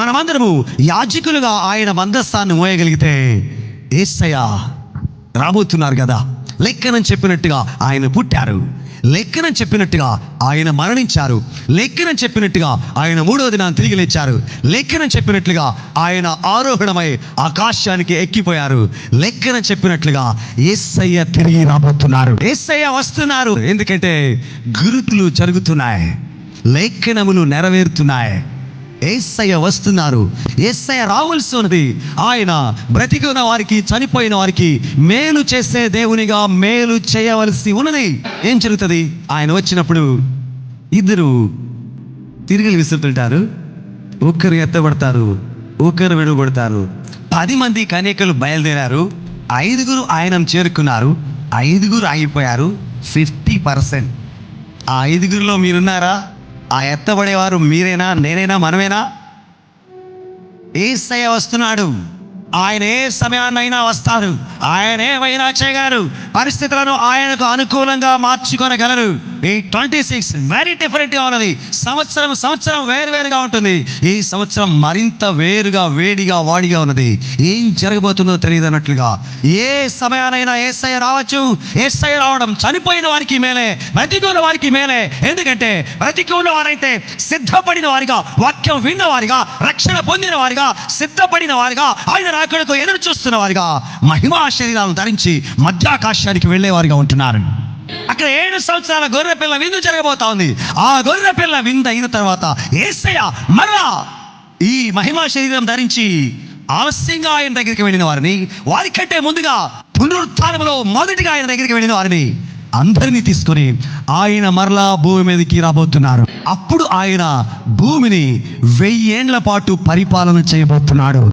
మనమందరము యాజకులుగా ఆయన మందస్థాన్ని మోయగలిగితే యేసయ్య రాబోతున్నారు కదా. లెక్కనని చెప్పినట్టుగా ఆయన పుట్టారు, లెక్కనని చెప్పినట్టుగా ఆయన మరణించారు, లెక్కనని చెప్పినట్టుగా ఆయన 3వ దినాన్ని తిరిగి లేచారు, లెక్కనని చెప్పినట్లుగా ఆయన ఆరోహణమై ఆకాశానికి ఎక్కిపోయారు, లెక్కనని చెప్పినట్లుగా యేసయ్య తిరిగి రాబోతున్నారు. యేసయ్య వస్తున్నారు. ఎందుకంటే గురుతులు జరుగుతున్నాయి, లేఖనములు నెరవేరుతున్నాయి. యేసయ్య వస్తున్నారు. యేసయ్య రావాల్సి ఉన్నది. ఆయన బ్రతికున్న వారికి, చనిపోయిన వారికి మేలు చేసే దేవునిగా మేలు చేయవలసి ఉన్నది. ఏం జరుగుతుంది? ఆయన వచ్చినప్పుడు ఇద్దరు తిరిగి విసురుతుంటారు, ఒకరు ఎత్తబడతారు, ఒకరు విడబడతారు. 10 మంది కన్యకలు బయలుదేరారు, 5గురు ఆయన చేరుకున్నారు, 5గురు ఆగిపోయారు. 50%. ఆ 5గురిలో మీరున్నారా? ఆ ఎత్తబడేవారు మీరేనా, నేనేనా, మనమేనా? యేసయ్య వస్తున్నాడు. ఆయన ఏ సమయాన్నైనా వస్తారు. ఆయన ఏమైనా చేయగలరు. పరిస్థితులను ఆయనకు అనుకూలంగా మార్చుకొనగలరు. ఈ 26 వెరీ డిఫరెంట్గా ఉన్నది. సంవత్సరం వేరుగా ఉంటుంది. ఈ సంవత్సరం మరింత వేరుగా, వేడిగా, వాడిగా ఉన్నది. ఏం జరగబోతుందో తెలియదు అన్నట్లుగా ఏ సమయానైనా యేసయ్య రావచ్చు. యేసయ్య రావడం చనిపోయిన వారికి మేలే, బ్రతికున్న వారికి మేలే. ఎందుకంటే బ్రతికున్న వారైతే సిద్ధపడిన వారిగా, వాక్యం విన్న వారిగా, రక్షణ పొందిన వారిగా, సిద్ధపడిన వారిగా, ఆయన రాకడకు ఎదురు చూస్తున్న వారిగా, మహిమా శరీరాలను ధరించి మధ్యాకాశానికి వెళ్ళేవారిగా ఉంటున్నారు. అక్కడ 7 సంవత్సరాల గొర్రె పిల్ల విందు జరగబోతా ఉంది. ఆ గొర్రె పిల్ల విందు అయిన తర్వాత యేసయ్య మరలా ఈ మహిమా శరీరం ధరించి ఆలస్యంగా ఆయన దగ్గరికి వెళ్ళిన వారిని, వారికంటే ముందుగా పునరుత్థానంలో మొదటిగా ఆయన దగ్గరికి వెళ్ళిన వారిని అందరినీ తీసుకొని ఆయన మరలా భూమి మీదకి రాబోతున్నారు. అప్పుడు ఆయన భూమిని 1000 ఏండ్ల పాటు పరిపాలన చేయబోతున్నాడు.